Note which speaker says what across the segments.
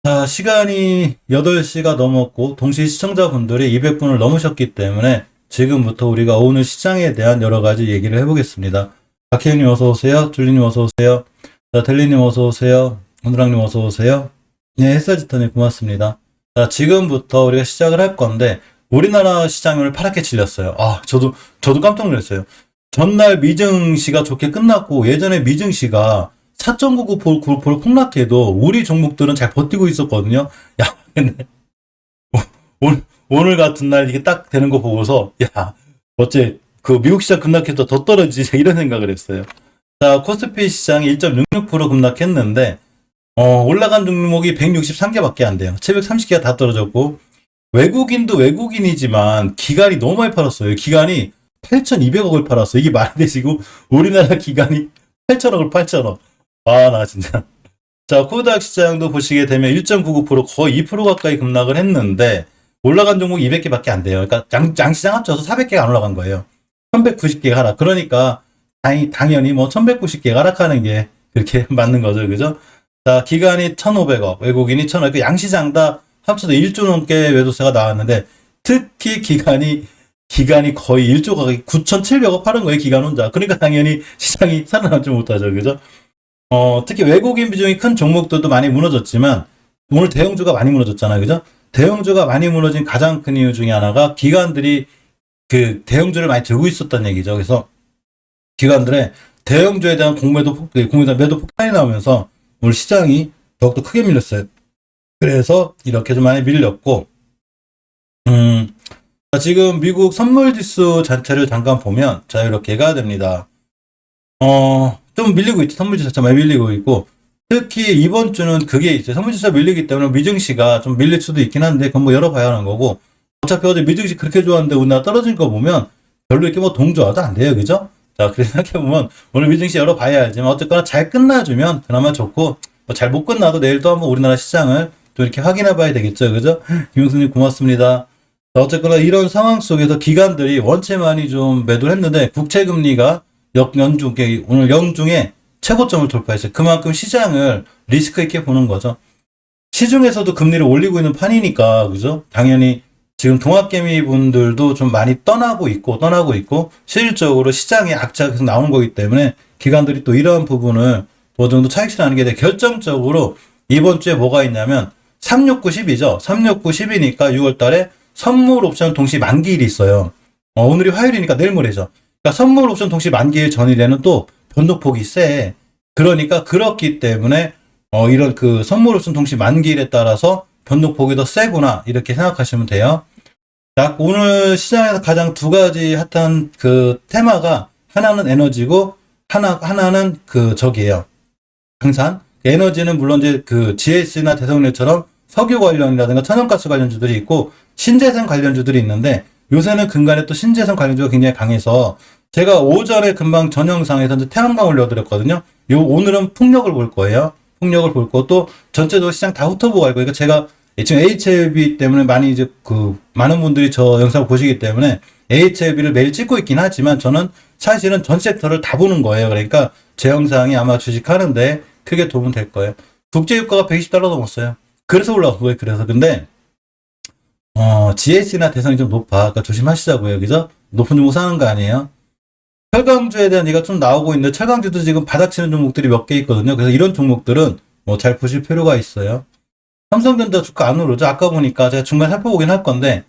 Speaker 1: 자, 시간이 8시가 넘었고, 동시 시청자분들이 200분을 넘으셨기 때문에 지금부터 우리가 오늘 시장에 대한 여러 가지 얘기를 해보겠습니다. 박혜영님 어서오세요. 줄리님 어서오세요. 자, 델리님 어서오세요. 오누랑님 어서오세요. 네, 햇살지터님 고맙습니다. 자, 지금부터 우리가 시작을 할 건데, 우리나라 시장이 오늘 파랗게 질렸어요. 저도 깜짝 놀랐어요. 전날 미증시가 좋게 끝났고, 예전에 미증시가 4.99% 폭락해도 우리 종목들은 잘 버티고 있었거든요. 야, 근데 오늘 같은 날 이게 딱 되는 거 보고서 야, 어째 그 미국 시장 급락해서 더 떨어지지 이런 생각을 했어요. 자, 코스피 시장이 1.66% 급락했는데 올라간 종목이 163개밖에 안 돼요. 730개가 다 떨어졌고 외국인도 외국인이지만 기관이 너무 많이 팔았어요. 기관이 8,200억을 팔았어요. 이게 말이 되시고 우리나라 기관이 8천억을 8천억. 나 진짜. 자, 코스닥 시장도 보시게 되면 1.99% 거의 2% 가까이 급락을 했는데 올라간 종목이 200개밖에 안 돼요. 그러니까 양시장 합쳐서 400개가 안 올라간 거예요. 1190개가 하락. 그러니까 당연히 뭐 1190개가 하락하는 게 그렇게 맞는 거죠. 그죠? 자, 기관이 1,500억, 외국인이 1,000억. 양시장 다 합쳐서 1조 넘게 매도세가 나왔는데 특히 기관이 거의 1조 가까이 9,700억 팔은 거예요. 기관 혼자. 그러니까 당연히 시장이 살아남지 못하죠. 그죠? 특히 외국인 비중이 큰 종목들도 많이 무너졌지만 오늘 대형주가 많이 무너졌잖아요. 그죠? 대형주가 많이 무너진 가장 큰 이유 중에 하나가 기관들이 그 대형주를 많이 들고 있었다는 얘기죠. 그래서 기관들의 대형주에 대한 공매도 매도 폭탄이 나오면서 오늘 시장이 더욱더 크게 밀렸어요. 그래서 이렇게 좀 많이 밀렸고 지금 미국 선물 지수 자체를 잠깐 보면 자 이렇게가 됩니다. 좀 밀리고 있죠. 선물지수 자체 많이 밀리고 있고, 특히 이번 주는 그게 있어요. 선물지수가 밀리기 때문에 미증시가 좀 밀릴 수도 있긴 한데, 그건 뭐 열어봐야 하는 거고, 어차피 어제 미증시 그렇게 좋았는데 우리나라 떨어진 거 보면 별로 이렇게 뭐 동조하도 안 돼요. 그죠? 자, 그래서 생각해보면 오늘 미증시 열어봐야 알지만, 어쨌거나 잘 끝나주면 그나마 좋고, 뭐 잘 못 끝나도 내일 또 한번 우리나라 시장을 또 이렇게 확인해 봐야 되겠죠. 그죠? 김용수님 고맙습니다. 자, 어쨌거나 이런 상황 속에서 기관들이 원체 많이 좀 매도를 했는데, 국채금리가 오늘 연중에 최고점을 돌파했어요. 그만큼 시장을 리스크 있게 보는 거죠. 시중에서도 금리를 올리고 있는 판이니까, 그죠? 당연히 지금 동학개미 분들도 좀 많이 떠나고 있고, 실질적으로 시장의 악재가 계속 나오는 거기 때문에 기관들이 또 이러한 부분을 어느 정도 차익실 하는 게 돼. 결정적으로 이번 주에 뭐가 있냐면, 369, 10이죠? 369, 10이니까 6월 달에 선물 옵션 동시 만기일이 있어요. 오늘이 화요일이니까 내일 모레죠. 그러니까 선물 옵션 동시 만기일 전일에는 또 변동폭이 세. 그러니까 그렇기 때문에 이런 그 선물 옵션 동시 만기일에 따라서 변동폭이 더 세구나 이렇게 생각하시면 돼요. 자, 오늘 시장에서 가장 두 가지 핫한 그 테마가 하나는 에너지고 하나는 그 저기예요. 항상 에너지는 물론 이제 그 GS나 대성료처럼 석유 관련이라든가 천연가스 관련주들이 있고 신재생 관련주들이 있는데 요새는 근간에 또 신재생 관련주가 굉장히 강해서 제가 오전에 금방 전 영상에서 이제 태양광 올려드렸거든요. 오늘은 풍력을 볼 거예요. 풍력을 볼 거 또 전체적으로 시장 다 훑어보고 갈 거예요. 그러니까 제가 지금 HLB 때문에 많이 이제 많은 분들이 저 영상을 보시기 때문에 HLB를 매일 찍고 있긴 하지만 저는 사실은 전 섹터를 다 보는 거예요. 그러니까 제 영상이 아마 주식하는데 크게 도움은 될 거예요. 국제유가가 120달러 넘었어요. 그래서 올라간 거예요. 그래서 근데 GS나 대상이 좀 높아. 그러니까 조심하시자고요. 그죠? 높은 종목 사는 거 아니에요? 철강주에 대한 얘기가 좀 나오고 있는데 철강주도 지금 바닥치는 종목들이 몇 개 있거든요. 그래서 이런 종목들은 뭐 잘 보실 필요가 있어요. 삼성전자 주가 안 오르죠. 아까 보니까 제가 중간에 살펴보긴 할 건데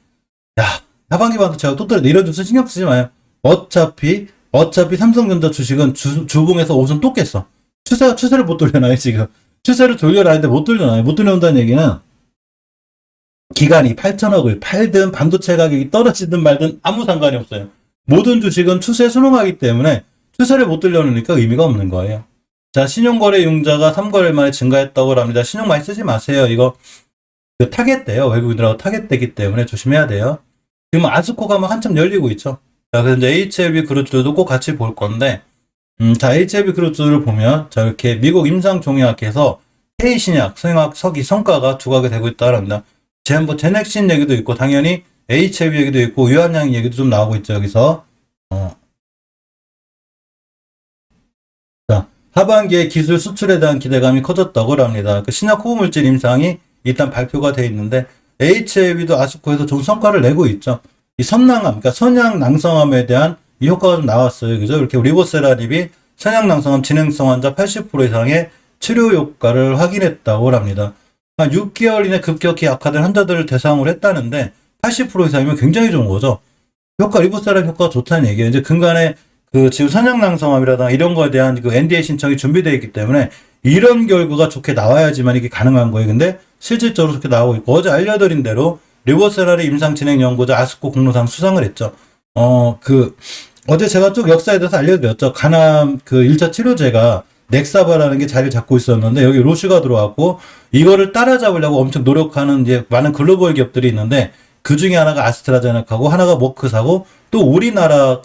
Speaker 1: 야 하반기 봐도 제가 또 떨어져. 이런 주스 신경 쓰지 마요. 어차피 삼성전자 주식은 주봉에서 오선 또 깼어. 추세를 못 돌려놔요 지금. 추세를 돌려놔는데 못 돌려놔요. 못 돌려온다는 얘기는 기관이 8천억을 팔든 반도체 가격이 떨어지든 말든 아무 상관이 없어요. 모든 주식은 추세에 순응하기 때문에 추세를 못 들려놓으니까 의미가 없는 거예요. 자, 신용거래 융자가 3거래일 만에 증가했다고 합니다. 신용 많이 쓰지 마세요. 이거 타겟돼요. 외국인들하고 타겟되기 때문에 조심해야 돼요. 지금 아스코가 막 한참 열리고 있죠. 자, 그래서 이제 HLB 그룹들도 꼭 같이 볼 건데, 자, HLB 그룹들을 보면, 자, 이렇게 미국 임상종약에서 K신약, 성약, 성과가 두각이 되고 있다고 합니다. 뭐 제넥신 얘기도 있고, 당연히 HLB 얘기도 있고, 유한양 얘기도 좀 나오고 있죠, 여기서. 자, 하반기에 기술 수출에 대한 기대감이 커졌다고 합니다. 그 신약 호흡물질 임상이 일단 발표가 돼 있는데 HLB도 아스코에서 좋은 성과를 내고 있죠. 이 선낭암, 그러니까 선양낭성암에 대한 이 효과가 좀 나왔어요. 그죠? 이렇게 리보세라닙이 선양낭성암 진행성 환자 80% 이상의 치료 효과를 확인했다고 합니다. 한 6개월 이내 급격히 악화된 환자들을 대상으로 했다는데 80% 이상이면 굉장히 좋은 거죠. 리보세라닙 효과가 좋다는 얘기예요. 이제 근간에 지금 선양낭성암이라든가 이런 거에 대한 그 NDA 신청이 준비되어 있기 때문에 이런 결과가 좋게 나와야지만 이게 가능한 거예요. 근데 실질적으로 좋게 나오고 있고, 어제 알려드린 대로 리보세라닙 임상 진행 연구자 아스코 공로상 수상을 했죠. 어제 제가 쭉 역사에 대해서 알려드렸죠. 간암 1차 치료제가 넥사바라는 게 자리를 잡고 있었는데 여기 로슈가 들어왔고 이거를 따라잡으려고 엄청 노력하는 이제 많은 글로벌 기업들이 있는데 그 중에 하나가 아스트라제네카고 하나가 모크사고 또 우리나라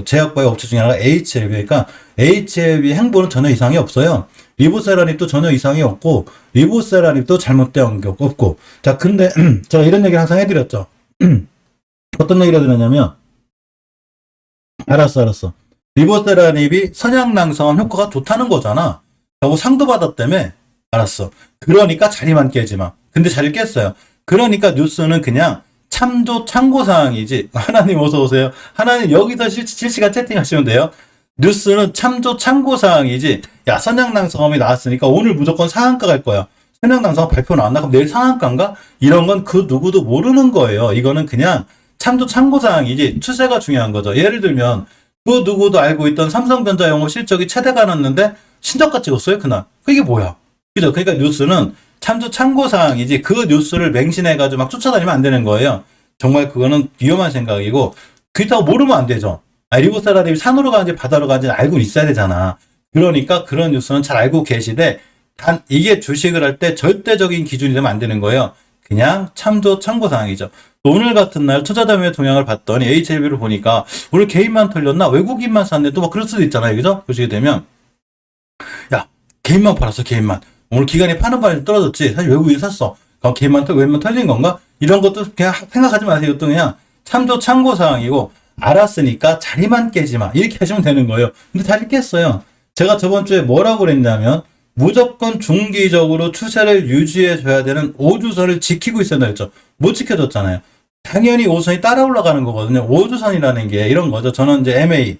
Speaker 1: 제약바이오 업체 중에 하나가 HLB. 그러니까 HLB 행보는 전혀 이상이 없어요. 리보세라닙도 전혀 이상이 없고 리보세라닙도 잘못된 게 없고. 자, 근데 제가 이런 얘기를 항상 해드렸죠. 어떤 얘기를 해드렸냐면 알았어. 리보세라닙이 선양낭성암 효과가 좋다는 거잖아. 라고 상도 받았다며. 알았어. 그러니까 자리만 깨지 마. 근데 자리를 깼어요. 그러니까 뉴스는 그냥 참고사항이지. 하나님 어서 오세요. 하나님 여기서 실시간 채팅하시면 돼요. 뉴스는 참고사항이지. 야, 선양낭성암이 나왔으니까 오늘 무조건 상한가 갈 거야. 선양낭성암 발표 나왔나? 그럼 내일 상한가인가? 이런 건 그 누구도 모르는 거예요. 이거는 그냥 참고사항이지. 추세가 중요한 거죠. 예를 들면 그 누구도 알고 있던 삼성전자 영업 실적이 최대가 났는데 신저가 찍었어요, 그날. 이게 뭐야? 그죠? 그러니까 뉴스는 참고사항이지 그 뉴스를 맹신해가지고 막 쫓아다니면 안 되는 거예요. 정말 그거는 위험한 생각이고 그렇다고 모르면 안 되죠. 리보세라닙이 산으로 가는지 바다로 가는지 알고 있어야 되잖아. 그러니까 그런 뉴스는 잘 알고 계시되 단 이게 주식을 할 때 절대적인 기준이 되면 안 되는 거예요. 그냥 참고사항이죠. 오늘 같은 날 투자자금의 동향을 봤더니 HLB를 보니까 오늘 개인만 털렸나? 외국인만 샀네? 또 막 그럴 수도 있잖아요. 그죠? 보시게 되면 야, 개인만 팔았어, 개인만. 오늘 기간이 파는 바람이 떨어졌지. 사실 외국인이 샀어. 그럼 개인만 털린 건가? 이런 것도 그냥 생각하지 마세요. 이것도 그냥 참고사항이고 알았으니까 자리만 깨지 마. 이렇게 하시면 되는 거예요. 근데 자리 깼어요. 제가 저번 주에 뭐라고 그랬냐면 무조건 중기적으로 추세를 유지해줘야 되는 5주선을 지키고 있어야 했죠. 못 지켜줬잖아요. 당연히 5선이 따라 올라가는 거거든요. 5주선이라는 게 이런 거죠. 저는 이제 MA,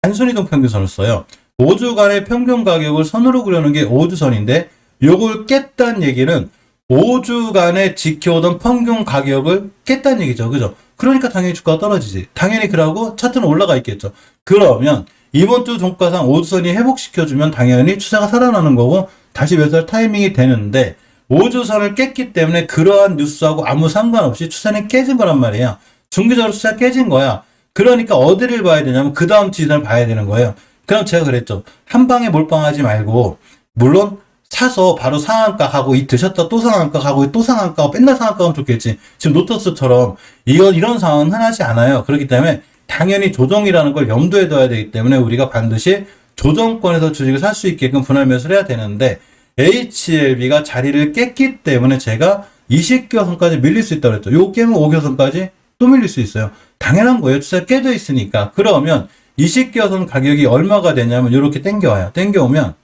Speaker 1: 단순이동 평균선을 써요. 5주간의 평균 가격을 선으로 그려놓은 게 5주선인데 요걸 깼다는 얘기는 5주간에 지켜오던 평균 가격을 깼다는 얘기죠. 그죠? 그러니까 당연히 주가가 떨어지지. 당연히 그러고 차트는 올라가 있겠죠. 그러면 이번 주 종가상 5주선이 회복시켜주면 당연히 추세가 살아나는 거고 다시 매수할 타이밍이 되는데 5주선을 깼기 때문에 그러한 뉴스하고 아무 상관없이 추세는 깨진 거란 말이에요. 중기적으로 추세가 깨진 거야. 그러니까 어디를 봐야 되냐면 그 다음 지선을 봐야 되는 거예요. 그럼 제가 그랬죠. 한 방에 몰빵하지 말고 물론 사서 바로 상한가 가고 이틀 쉬었다 또 상한가 가고 또 상한가 가고 맨날 상한가 가면 좋겠지. 지금 노터스처럼 이런 상황은 흔하지 않아요. 그렇기 때문에 당연히 조정이라는 걸 염두에 둬야 되기 때문에 우리가 반드시 조정권에서 주식을 살 수 있게끔 분할 매수를 해야 되는데 HLB가 자리를 깼기 때문에 제가 20개선까지 밀릴 수 있다고 그랬죠. 요 깨면 5개선까지 또 밀릴 수 있어요. 당연한 거예요. 추세가 깨져 있으니까. 그러면 20개선 가격이 얼마가 되냐면 이렇게 땡겨와요. 땡겨오면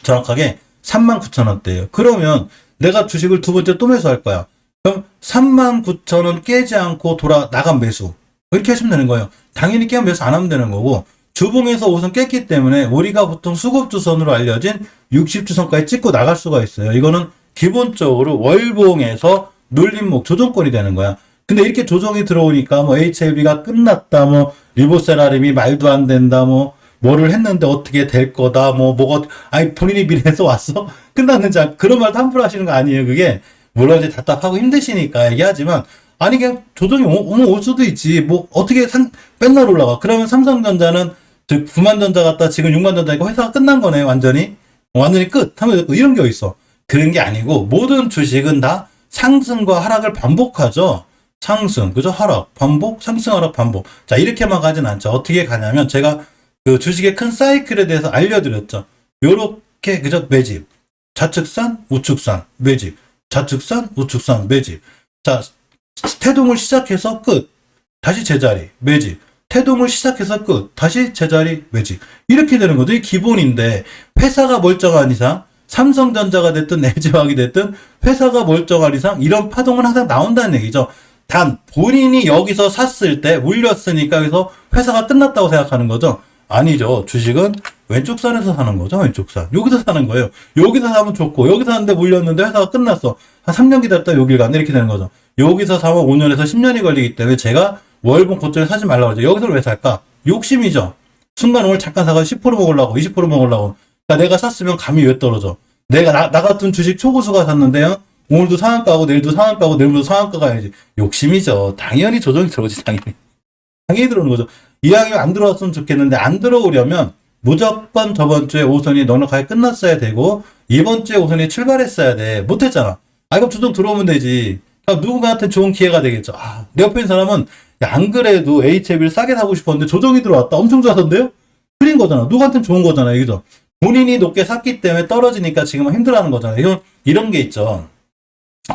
Speaker 1: 정확하게 39,000원대예요. 그러면 내가 주식을 두 번째 또 매수할 거야. 그럼 39,000원 깨지 않고 나간 매수. 이렇게 하시면 되는 거예요. 당연히 깨면 매수 안 하면 되는 거고 주봉에서 5선 깼기 때문에 우리가 보통 수급주선으로 알려진 60주선까지 찍고 나갈 수가 있어요. 이거는 기본적으로 월봉에서 눌림목 조정권이 되는 거야. 근데 이렇게 조정이 들어오니까 뭐 HLB가 끝났다, 뭐 리보세라님이 말도 안 된다, 뭐를 했는데 어떻게 될 거다, 아니 본인이 미래에서 왔어? 끝났는지 그런 말도 함부로 하시는 거 아니에요. 그게 물론 이제 답답하고 힘드시니까 얘기하지만 아니 그냥 조정이 올 수도 있지. 뭐 어떻게 맨날 올라가? 그러면 삼성전자는 9만전자 갔다 지금 6만전자니까 회사가 끝난 거네. 완전히 끝 하면 이런 게 있어. 그런 게 아니고 모든 주식은 다 상승과 하락을 반복하죠. 상승, 그죠? 하락, 반복, 상승, 하락, 반복. 자, 이렇게만 가진 않죠. 어떻게 가냐면 제가 그 주식의 큰 사이클에 대해서 알려드렸죠. 요렇게, 그죠? 매집. 좌측산, 우측산, 매집. 좌측산, 우측산, 매집. 자, 태동을 시작해서 끝. 다시 제자리, 매집. 태동을 시작해서 끝. 다시 제자리, 매집. 이렇게 되는 거죠. 이게 기본인데, 회사가 멀쩡한 이상, 삼성전자가 됐든 LG화학이 됐든 회사가 멀쩡한 이상 이런 파동은 항상 나온다는 얘기죠. 단 본인이 여기서 샀을 때 물렸으니까 여기서 회사가 끝났다고 생각하는 거죠. 아니죠. 주식은 왼쪽 선에서 사는 거죠. 왼쪽 선. 여기서 사는 거예요. 여기서 사면 좋고 여기서 사는데 물렸는데 회사가 끝났어. 한 3년 기다렸다 여길 가네 이렇게 되는 거죠. 여기서 사면 5년에서 10년이 걸리기 때문에 제가 월봉 고점에 사지 말라고 그러죠. 여기서 왜 살까? 욕심이죠. 순간 오늘 잠깐 사가지고 10% 먹으려고 20% 먹으려고. 그러니까 내가 샀으면 감이 왜 떨어져? 내가 나 같은 주식 초고수가 샀는데요. 오늘도 상한가고 내일도 상한가고 내일도 상한가 가야지. 욕심이죠. 당연히 조정이 들어오지 당연히. 당연히 들어오는 거죠. 이왕이면 안 들어왔으면 좋겠는데 안 들어오려면 무조건 저번 주에 오선이 넉넉하게 끝났어야 되고 이번 주에 오선이 출발했어야 돼. 못했잖아. 아 이거 조정 들어오면 되지. 그러니까 누군가한테 좋은 기회가 되겠죠. 아, 내 옆에 있는 사람은 야, 안 그래도 HLB를 싸게 사고 싶었는데 조정이 들어왔다. 엄청 좋았던데요? 틀린 거잖아. 누구한테는 좋은 거잖아. 여기서. 본인이 높게 샀기 때문에 떨어지니까 지금은 힘들어하는 거잖아요. 이런 게 있죠.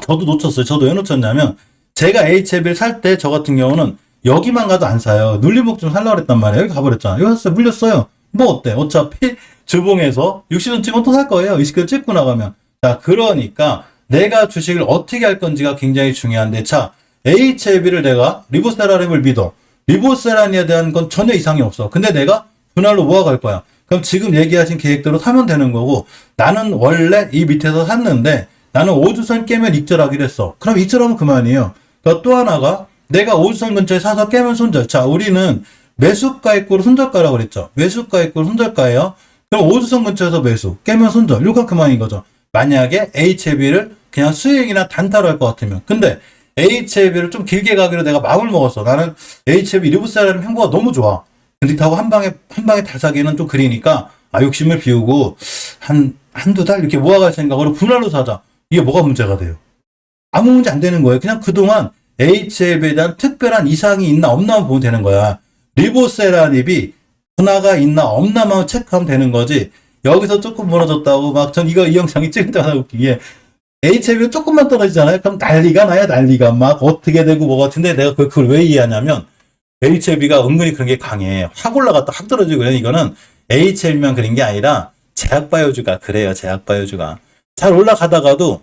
Speaker 1: 저도 놓쳤어요. 저도 왜 놓쳤냐면 제가 HLB를 살 때 저 같은 경우는 여기만 가도 안 사요. 눌림목 좀 살려고 그랬단 말이에요. 여기 가버렸잖아. 여기 샀어요. 물렸어요. 뭐 어때? 어차피 주봉에서 60원 찍으면 또 살 거예요. 20개 찍고 나가면. 자, 그러니까 내가 주식을 어떻게 할 건지가 굉장히 중요한데 자, HLB를 내가 리보세라림을 믿어. 리보세라님에 대한 건 전혀 이상이 없어. 근데 내가 분할로 모아갈 거야. 그럼 지금 얘기하신 계획대로 사면 되는 거고 나는 원래 이 밑에서 샀는데 나는 5주선 깨면 익절하기로 했어. 그럼 익절하면 그만이에요. 그러니까 또 하나가 내가 5주선 근처에 사서 깨면 손절. 자, 우리는 매수가 있고 손절가라고 그랬죠. 매수가 있고 손절가예요. 그럼 5주선 근처에서 매수, 깨면 손절. 이거 그만인 거죠. 만약에 HLB를 그냥 수익이나 단타로 할 것 같으면. 근데 HLB를 좀 길게 가기로 내가 마음을 먹었어. 나는 HLB 리브세라는 행보가 너무 좋아. 근데 타고 한 방에 다 사기는 좀 그리니까, 아, 욕심을 비우고, 한두 달 이렇게 모아갈 생각으로 분할로 사자. 이게 뭐가 문제가 돼요? 아무 문제 안 되는 거예요. 그냥 그동안 HLB에 대한 특별한 이상이 있나 없나만 보면 되는 거야. 리보세라닙이 분화가 있나 없나만 체크하면 되는 거지. 여기서 조금 무너졌다고 막 전 이 영상이 찍을 때마다 웃기게 HLB가 조금만 떨어지잖아요. 그럼 난리가 나요. 난리가 막 어떻게 되고 뭐 같은데 내가 그걸 왜 이해하냐면 HLB가 은근히 그런 게 강해. 확 올라갔다 확 떨어지고 그래. 이거는 HLB만 그런 게 아니라 제약바이오주가 그래요. 제약바이오주가 잘 올라가다가도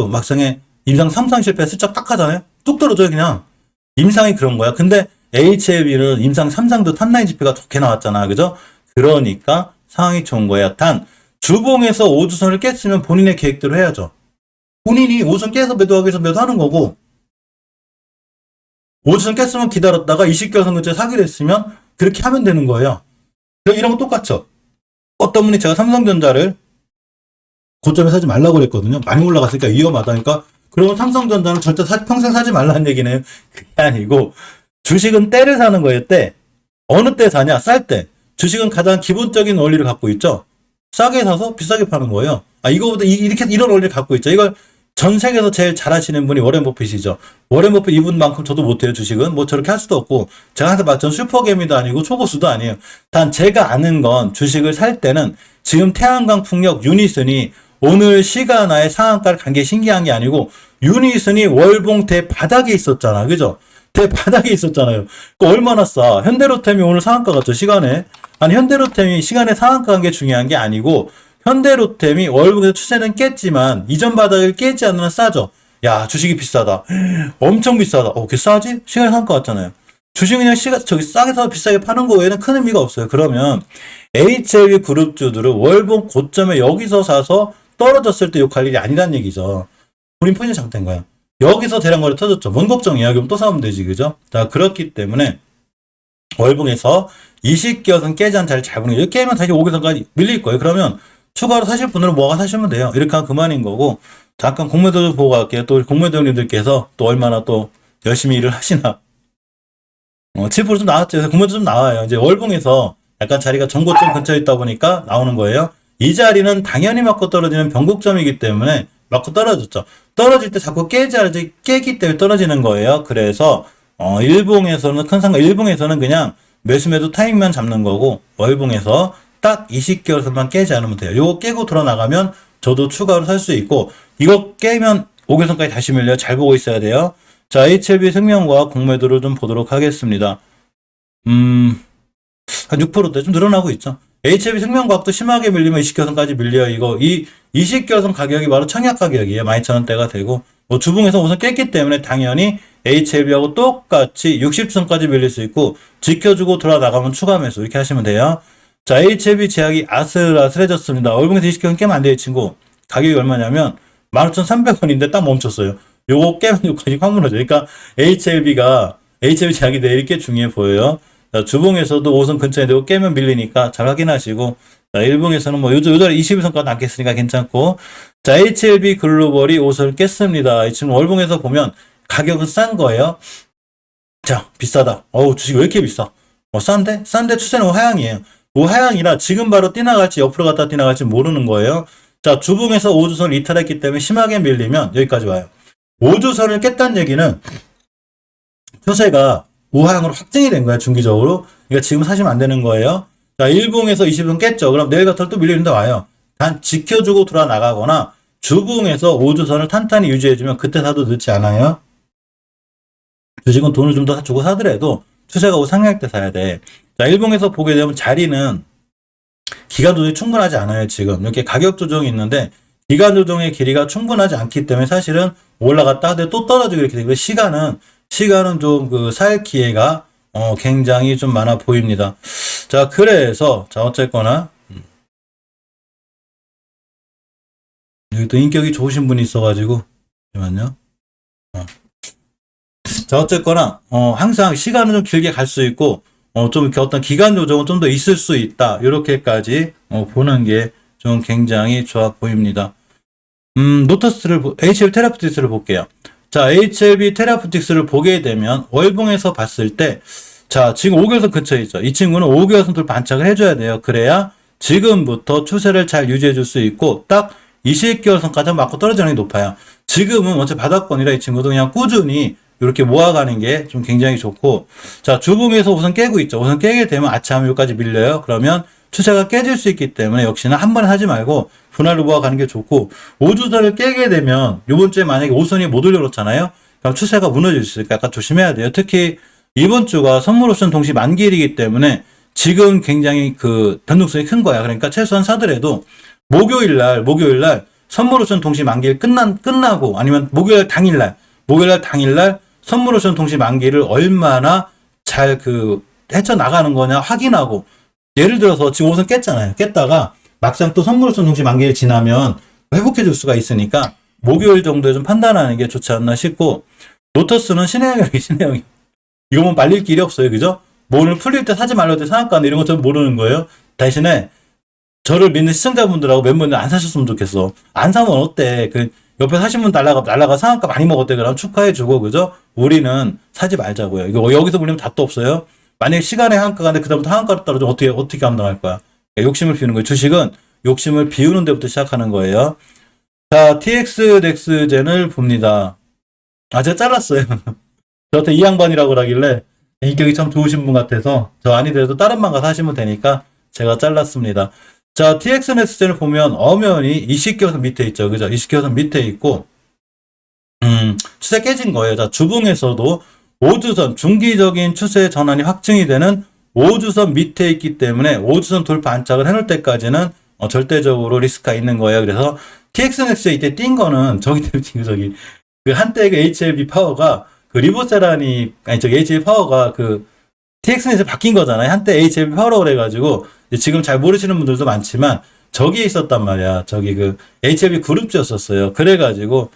Speaker 1: 막상에 임상 3상 실패 슬쩍 딱 하잖아요. 뚝 떨어져요. 그냥 임상이 그런 거야. 근데 HLB는 임상 3상도 탑라인 지표가 좋게 나왔잖아. 그죠? 그러니까 상황이 좋은 거야. 단 주봉에서 5주선을 깼으면 본인의 계획대로 해야죠. 본인이 5주선 깨서 매도하기 위해서 매도하는 거고 5주선 깼으면 기다렸다가 20개선 근처에 사기로 했으면 그렇게 하면 되는 거예요. 이런 거 똑같죠. 어떤 분이 제가 삼성전자를 고점에 사지 말라고 그랬거든요. 많이 올라갔으니까 위험하다니까. 그러면 삼성전자는 절대 평생 사지 말라는 얘기네요. 그게 아니고 주식은 때를 사는 거예요. 때. 어느 때 사냐? 쌀 때. 주식은 가장 기본적인 원리를 갖고 있죠. 싸게 사서 비싸게 파는 거예요. 아, 이거보다 이런 원리를 갖고 있죠. 이걸 전 세계에서 제일 잘하시는 분이 워렌 버핏이죠. 워렌 버핏 이분만큼 저도 못해요. 주식은 뭐 저렇게 할 수도 없고 제가 항상 말전 슈퍼게임도 아니고 초보수도 아니에요. 단 제가 아는 건 주식을 살 때는 지금 태양광 풍력 유니슨이 오늘 시가나의 상한가를 간 게 신기한 게 아니고 유니슨이 월봉 대바닥에 있었잖아. 그죠? 대바닥에 있었잖아요. 얼마나 싸? 현대로템이 오늘 상한가 갔죠. 시간에. 아니 현대로템이 시간에 상한가 간 게 중요한 게 아니고 현대로템이 월봉에서 추세는 깼지만 이전 바닥을 깨지 않으면 싸죠. 야, 주식이 비싸다. 엄청 비싸다. 그 싸지? 시간에 상한가 갔잖아요. 주식 그냥 저기 싸게 사서 비싸게 파는 거 외에는 큰 의미가 없어요. 그러면 HLB 그룹주들은 월봉 고점에 여기서 사서 떨어졌을 때 욕할 일이 아니란 얘기죠. 우린 포지션 장된 거야. 여기서 대량거래 터졌죠. 뭔 걱정이야. 그럼 또 사면 되지. 그죠? 자, 그렇기 때문에 월봉에서 20개선 깨지 않은 자리를 잘 보는 거예요. 깨면 다시 5개선까지 밀릴 거예요. 그러면 추가로 사실 분들은 뭐가 사시면 돼요. 이렇게 하면 그만인 거고. 잠깐 공매도 보고 갈게요. 또 공매도 형님들께서 또 얼마나 또 열심히 일을 하시나. 7% 좀 나왔죠. 그래서 공매도 좀 나와요. 이제 월봉에서 약간 자리가 전고점 근처에 있다 보니까 나오는 거예요. 이 자리는 당연히 맞고 떨어지는 변곡점이기 때문에 맞고 떨어졌죠. 떨어질 때 자꾸 깨기 때문에 떨어지는 거예요. 그래서 일봉에서는 큰 상관, 일봉에서는 그냥 매수 타이밍만 잡는 거고 월봉에서 딱 20개월선만 깨지 않으면 돼요. 요거 깨고 돌아 나가면 저도 추가로 살 수 있고 이거 깨면 5개선까지 다시 밀려요. 잘 보고 있어야 돼요. 자, HLB 생명과 공매도를 좀 보도록 하겠습니다. 한 6%대 좀 늘어나고 있죠. HLB 생명과학도 심하게 밀리면 이식결손까지 밀려요. 이 이식결손 가격이 바로 청약 가격이에요. 12,000원대가 되고, 뭐 주봉에서 우선 깼기 때문에 당연히 HLB하고 똑같이 60선까지 밀릴 수 있고, 지켜주고 돌아 나가면 추가 매수 이렇게 하시면 돼요. 자, HLB 제약이 아슬아슬해졌습니다. 월봉에서 이식결손 깨면 안 돼요, 이 친구. 가격이 얼마냐면 15,300원인데 딱 멈췄어요. 요거 깨면 여기까지 확 무너져요. 그러니까 HLB 제약이 내일 게 중요해 보여요. 자, 주봉에서도 5선 근처에 되고 깨면 밀리니까 잘 확인하시고, 자, 일봉에서는 뭐 요전에 21선까지 남겠으니까 괜찮고, 자, HLB 글로벌이 5선을 깼습니다. 이 친구 월봉에서 보면 가격은 싼 거예요. 자, 비싸다. 주식 왜 이렇게 비싸? 싼데? 싼데 추세는 하향이에요. 하향이라 지금 바로 뛰나갈지 옆으로 갔다 뛰나갈지 모르는 거예요. 자, 주봉에서 5주선을 이탈했기 때문에 심하게 밀리면 여기까지 와요. 5주선을 깼다는 얘기는 추세가 우하향으로 확정이 된 거야, 중기적으로. 그러니까 지금 사시면 안 되는 거예요. 자, 일봉에서 20선 깼죠. 그럼 내일 같은 또 밀리는데 와요. 단 지켜주고 돌아 나가거나 주봉에서 5주선을 탄탄히 유지해주면 그때 사도 늦지 않아요. 주식은 돈을 좀 더 주고 사더라도 추세가 상향할 때 사야 돼. 자, 일봉에서 보게 되면 자리는 기간 조정이 충분하지 않아요, 지금. 이렇게 가격 조정이 있는데 기간 조정의 길이가 충분하지 않기 때문에 사실은 올라갔다 하되 또 떨어지고 이렇게 되고 시간은 좀 살 기회가 굉장히 좀 많아 보입니다. 자, 그래서 자, 어쨌거나 여기 또 인격이 좋으신 분이 있어가지고 잠시만요. 자, 어쨌거나 항상 시간은 좀 길게 갈 수 있고 좀 이렇게 어떤 기간 조정은 좀 더 있을 수 있다. 이렇게까지 보는 게 좀 굉장히 좋아 보입니다. HLB 테라푸틱스를 볼게요. 자, HLB 테라푸틱스를 보게 되면 월봉에서 봤을 때, 자, 지금 5개월선 근처에 있죠. 이 친구는 5개월선 돌 반착을 해줘야 돼요. 그래야 지금부터 추세를 잘 유지해줄 수 있고, 딱 20개월선까지 맞고 떨어지는 게 높아요. 지금은 어차피 바닥권이라 이 친구도 그냥 꾸준히 이렇게 모아가는 게 좀 굉장히 좋고, 자, 주봉에서 우선 깨고 있죠. 우선 깨게 되면 아차하면 여기까지 밀려요. 그러면 추세가 깨질 수 있기 때문에 역시나 한 번에 하지 말고 분할로 모아가는 게 좋고, 5주선을 깨게 되면 이번 주에 만약에 5선이 못 올려놓잖아요. 그럼 추세가 무너질 수 있으니까 약간 조심해야 돼요. 특히 이번 주가 선물 옵션 동시 만기일이기 때문에 지금 굉장히 변동성이 큰 거야. 그러니까 최소한 사더라도 목요일 날 선물 옵션 동시 만기일 끝나고 아니면 목요일 당일날 선물 옵션 동시 만기를 얼마나 잘 헤쳐나가는 거냐 확인하고, 예를 들어서 지금 5선 깼잖아요. 깼다가 막상 또 선물 옵션 동시 만기일 지나면 회복해 줄 수가 있으니까 목요일 정도에 좀 판단하는 게 좋지 않나 싶고, 로터스는 신혜영이 이거 뭐 말릴 길이 없어요. 그죠? 뭐 오늘 풀릴 때 사지 말라고 때 상한가 이런 거 전 모르는 거예요. 대신에 저를 믿는 시청자분들하고 멤버들 안 사셨으면 좋겠어. 안 사면 어때? 옆에 사신 분 날라가 상한가 많이 먹었대. 그럼 축하해주고, 그죠? 우리는 사지 말자고요. 이거 여기서 물리면 답도 없어요. 만약에 시간에 한가가 근데 그다음부터 한가로 떨어지면 어떻게 감당할 거야? 욕심을 비우는 거예요. 주식은 욕심을 비우는 데부터 시작하는 거예요. 자, TX 넥스젠을 봅니다. 제가 잘랐어요. 저한테 이 양반이라고 하길래 인격이 참 좋으신 분 같아서, 저 아니더라도 다른 방 가서 하시면 되니까 제가 잘랐습니다. 자, TX 넥스젠을 보면 엄연히 20개선 밑에 있죠. 그죠? 20개선 밑에 있고, 추세 깨진 거예요. 자, 주봉에서도 5주선, 중기적인 추세 전환이 확증이 되는 5주선 밑에 있기 때문에 5주선 돌파 안착을 해놓을 때까지는 절대적으로 리스크가 있는 거예요. 그래서 TX넥스에 이때 뛴 거는 한때 HLB 파워가 HLB 파워가 TX넥스에 바뀐 거잖아요. 한때 HLB 파워라고 그래가지고 지금 잘 모르시는 분들도 많지만 저기에 있었단 말이야. HLB 그룹주였었어요. 그래가지고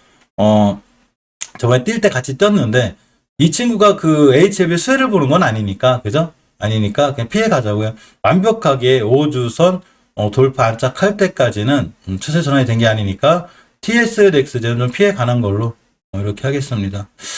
Speaker 1: 저번에 뛸 때 같이 뛰었는데 이 친구가 HLB 수혜를 보는 건 아니니까, 그죠? 아니니까 그냥 피해 가자고요. 완벽하게 5주선 돌파 안착할 때까지는 추세 전환이 된 게 아니니까 TSX제는 좀 피해 가는 걸로 이렇게 하겠습니다.